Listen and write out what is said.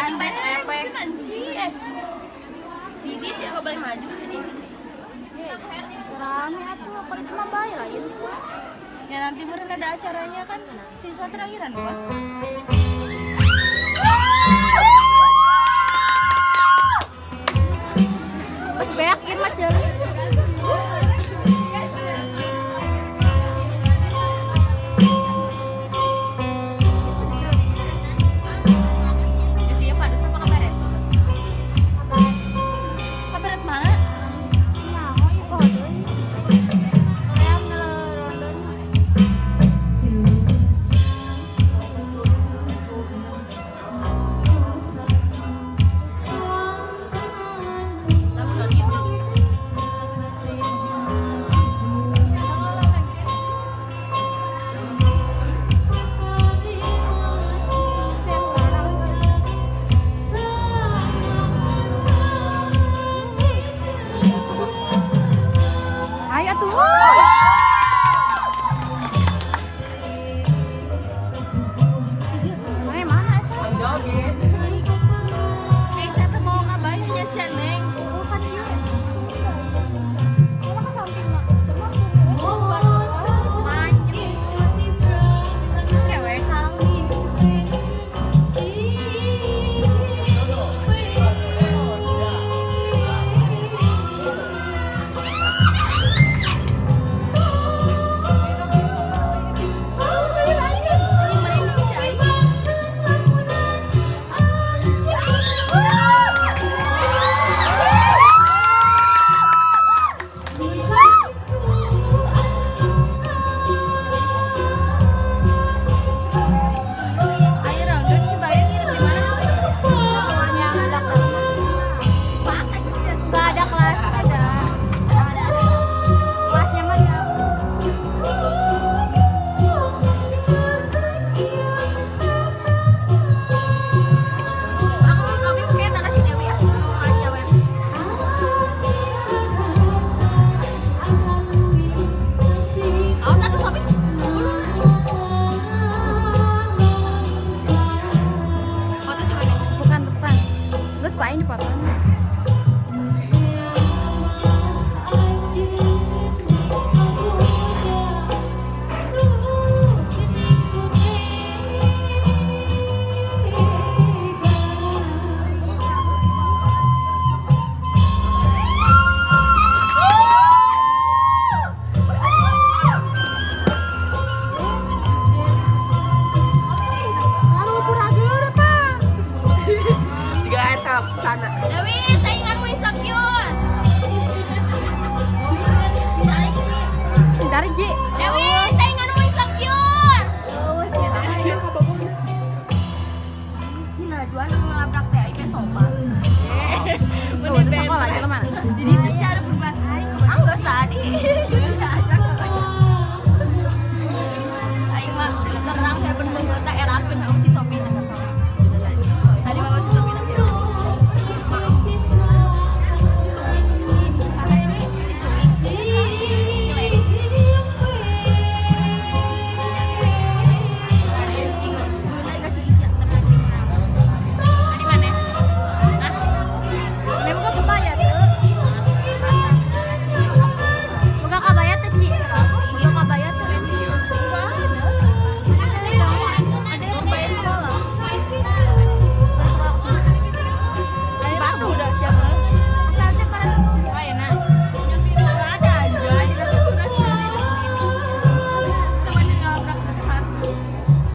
maju baik repek. Didi sih kok boleh maju jadi. Rame atuh, apa itu mah bae lain. Ya nanti meureun ada acaranya kan siswa terakhiran bukan? Pas beak ieu mah ceuk. Siapa pada sama kabaret? Kabaret mana? Nah, ieu poho deui. Hayang rondonya. Lagu Doni. Ayo tuh. Mana eta? Si Eca tuh mau ngabayanya si Neng. Oh, kan ieu. Kalau ke samping mah semua semua. Panjang. Cewek ayo Ranggun si Bayu ngirim di mana sih? Yang ada kelas. Nggak ada kelas, ada. Kelasnya mah ya. Aku tapi kayak tak kasih Dewi ya. Mau aja wes. Awas satu sopi. Foto coba deh. Bukan depan. Geus ku aing dipoto. Saru purageun apa? Jika eta sana. Dewi, saingan wis sakyun. Si Sari sih. Bentar, Ji. Dewi, saingan wis sakyun. Si Najwa ngelabrak teh aing teh sopan. Tuh, itu sekolah aja mana? Jadi itu sih ada berbahas aing. Enggak tadi. Aing mah terang saya bener-bener tak erakeun si Sophie.